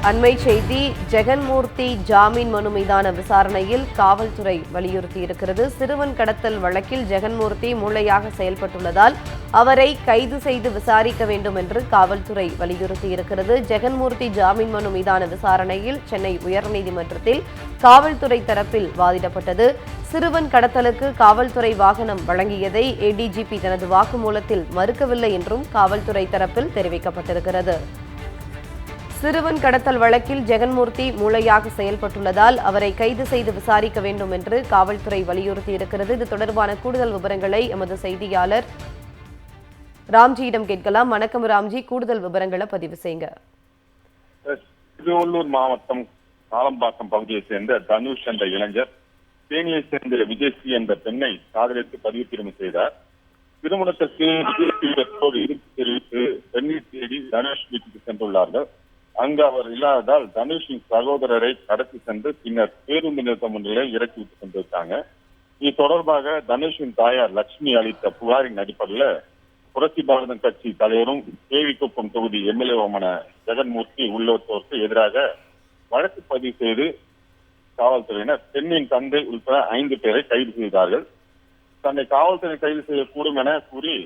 அண்மை செய்தி. ஜெகன்மூர்த்தி ஜாமீன் மனு மீதான விசாரணையில் காவல்துறை வலியுறுத்தியிருக்கிறது. சிறுவன் கடத்தல் வழக்கில் ஜெகன்மூர்த்தி மூளையாக செயல்பட்டுள்ளதால் அவரை கைது செய்து விசாரிக்க வேண்டும் என்று காவல்துறை வலியுறுத்தியிருக்கிறது. ஜெகன்மூர்த்தி ஜாமீன் மனு மீதான விசாரணையில் சென்னை உயர்நீதிமன்றத்தில் காவல்துறை தரப்பில் வாதிடப்பட்டது. சிறுவன் கடத்தலுக்கு காவல்துறை வாகனம் வழங்கியதை ஏடிஜிபி தனது வாக்குமூலத்தில் மறுக்கவில்லை என்றும் காவல்துறை தரப்பில் தெரிவிக்கப்பட்டிருக்கிறது. சிறுவன் கடத்தல் வழக்கில் ஜெகன்மூர்த்தி மூளையாக செயல்பட்டுள்ளதால் அவரை கைது செய்து விசாரிக்க வேண்டும் என்று காவல்துறை வலியுறுத்தியிருக்கிறது. இது தொடர்பான கூடுதல் விவரங்களை எமது செய்தியாளர் ராம்ஜியிடம் கேட்கலாம். வணக்கம் ராம்ஜி, கூடுதல் விவரங்களை பதிவு செய்யுங்க. திருவள்ளூர் மாவட்டம் காலம்பாக்கம் பகுதியை சேர்ந்த தனுஷ் என்ற இளைஞர் தேனியை சேர்ந்த விஜயஸ்ரீ என்ற பெண்ணை காதலித்து பதிவு திருமணம் செய்தார். திருமணத்திற்கு விஜயஸ்ரீ பெற்றோர் எதிர்ப்பு தெரிவித்து பெண்ணை தேடி தனுஷ் வீட்டுக்கு சென்றுள்ளார்கள். அங்கு அவர் இல்லாததால் தனுஷின் சகோதரரை கடத்தி சென்று பின்னர் பேருந்து நிறுத்தம் ஒன்றிலே இறக்கி விட்டு சென்றிருக்காங்க. இது தொடர்பாக தனுஷின் தாயார் லட்சுமி அளித்த புகாரின் அடிப்படையில் புரட்சி பாரதம் கட்சி தலைவரும் கேவிக்குப்பம் தொகுதி எம்எல்ஏவுமான ஜெகன்மூர்த்தி உள்ளிட்டோருக்கு எதிராக வழக்கு பதிவு செய்து காவல்துறையினர் பெண்ணின் தந்தை உட்பட 5 பேரை கைது செய்தார்கள். தன்னை காவல்துறை கைது செய்யக்கூடும் என கூறி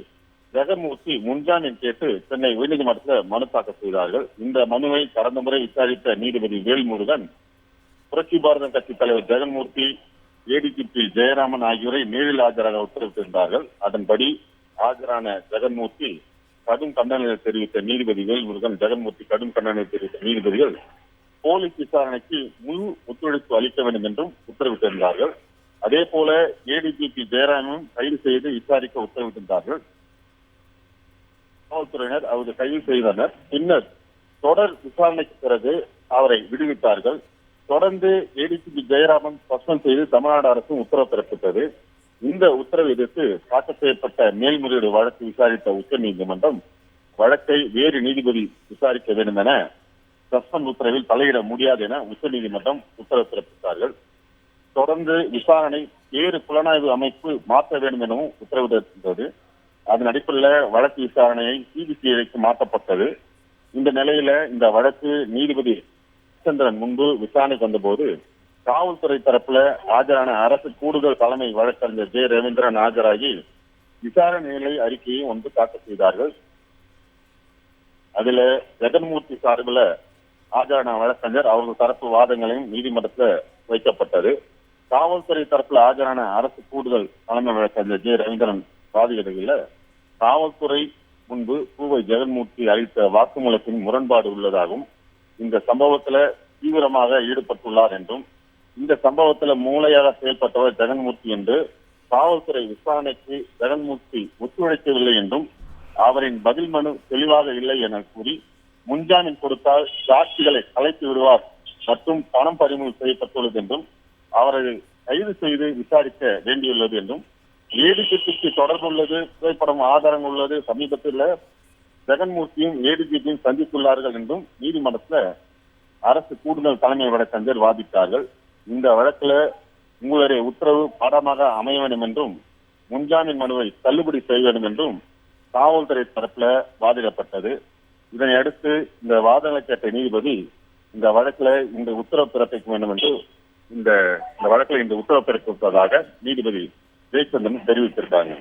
ஜெகன்மூர்த்தி முன்ஜாமீன் கேட்டு சென்னை உயர்நீதிமன்றத்தில் மனு தாக்கல் செய்தார்கள். இந்த மனுவை கடந்த முறை விசாரித்த நீதிபதி வேல்முருகன் புரட்சி பாரதம் கட்சி தலைவர் ஜெகன்மூர்த்தி, ஏடிஜிபி ஜெயராமன் ஆகியோரை நேரில் ஆஜராக உத்தரவிட்டிருந்தார்கள். அதன்படி ஆஜரான ஜெகன்மூர்த்தி கடும் கண்டனத்தை தெரிவித்த நீதிபதி வேல்முருகன், ஜெகன்மூர்த்தி கடும் கண்டனத்தை தெரிவித்த நீதிபதிகள் போலீஸ் விசாரணைக்கு முழு ஒத்துழைப்பு அளிக்க வேண்டும் என்றும் உத்தரவிட்டிருந்தார்கள். அதே போல ஏடிஜிபி ஜெயராமனும் கைது செய்து விசாரிக்க உத்தரவிட்டிருந்தார்கள். காவல்துறையினர் அவரை கைது செய்தனர். பின்னர் தொடர் விசாரணைக்கு பிறகு அவரை விடுவித்தார்கள். தொடர்ந்து ஏடிஜிபி ஜெயராமன் சஸ்பெண்ட் செய்து தமிழ்நாடு அரசும் உத்தரவு பிறப்பித்தது. இந்த உத்தரவை எதிர்த்து தாக்கல் செய்யப்பட்ட மேல்முறையீடு வழக்கு விசாரித்த உச்சநீதிமன்றம் வழக்கை வேறு நீதிபதி விசாரிக்க வேண்டும் என சஸ்பெண்ட் உத்தரவில் தலையிட முடியாது என உச்சநீதிமன்றம் உத்தரவு பிறப்பித்தார்கள். தொடர்ந்து விசாரணை வேறு புலனாய்வு அமைப்பு மாற்ற வேண்டும் எனவும் உத்தரவிட்டிருந்தது. அதன் அடிப்படையில் வழக்கு விசாரணையை சிபிசிஐடிக்கு மாற்றப்பட்டது. இந்த நிலையில இந்த வழக்கு நீதிபதி சந்திரன் முன்பு விசாரணைக்கு வந்தபோது காவல்துறை தரப்புல ஆஜரான அரசு கூடுதல் தலைமை வழக்கறிஞர் ஜே ரவீந்திரன் ஆஜராகி விசாரணை நிலை அறிக்கையை ஒன்று தாக்கல் செய்தார்கள். அதுல ஜெகன்மூர்த்தி சார்பில் ஆஜரான வழக்கறிஞர் அவர்கள் தரப்பு வாதங்களையும் நீதிமன்றத்தில் வைக்கப்பட்டது. காவல்துறை தரப்புல ஆஜரான அரசு கூடுதல் தலைமை வழக்கறிஞர் ஜே ரவீந்திரன் வாதிடுகையில் காவல்துறை முன்பு பூவை ஜெகன்மூர்த்தி அளித்த வாக்குமூலத்தின் முரண்பாடு உள்ளதாகவும், இந்த சம்பவத்துல தீவிரமாக ஈடுபட்டுள்ளார் என்றும், இந்த சம்பவத்துல மூளையாக செயல்பட்டவர் ஜெகன்மூர்த்தி என்று காவல்துறை விசாரணைக்கு ஜெகன்மூர்த்தி ஒத்துழைக்கவில்லை என்றும், அவரின் பதில் மனு தெளிவாக இல்லை என கூறி முன்ஜாமீன் கொடுத்தால் சாட்சிகளை கலைத்து விடுவார் மற்றும் பணம் பறிமுதல் செய்யப்பட்டுள்ளது என்றும், அவரை கைது செய்து விசாரிக்க வேண்டியுள்ளது என்றும், ஏடிஜிபிக்கு தொடர்பு உள்ளது, புகைப்படம் ஆதாரங்கள் உள்ளது, சமீபத்தில் ஜெகன்மூர்த்தியும் ஏடிஜிபியும் சந்தித்துள்ளார்கள் என்றும் நீதிமன்றத்தில் அரசு கூடுதல் தலைமை வழக்கறிஞர் வாதிட்டார்கள். இந்த வழக்கில் உங்களுடைய உத்தரவு பாடமாக அமைய வேண்டும் என்றும், முன்ஜாமீன் மனுவை தள்ளுபடி செய்ய வேண்டும் என்றும் காவல்துறை தரப்புல வாதிடப்பட்டது. இதனை அடுத்து இந்த வாதங்களை கேட்ட நீதிபதி இந்த வழக்கில் இந்த உத்தரவு பிறப்பிக்க வேண்டும் என்று இந்த வழக்கில் இந்த உத்தரவு பிறப்பிப்பதாக நீதிபதி ஜெயச்சந்திரன் தெரிவித்திருக்காங்க.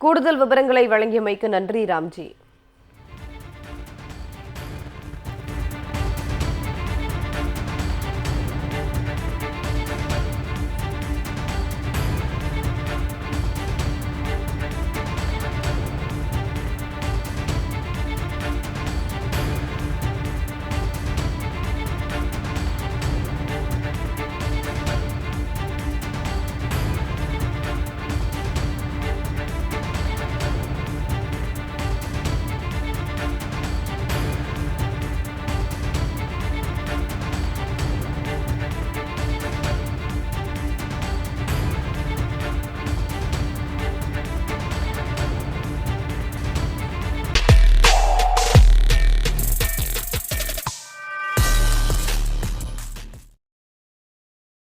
கூடுதல் விவரங்களை வழங்கியமைக்கு நன்றி ராம்ஜி.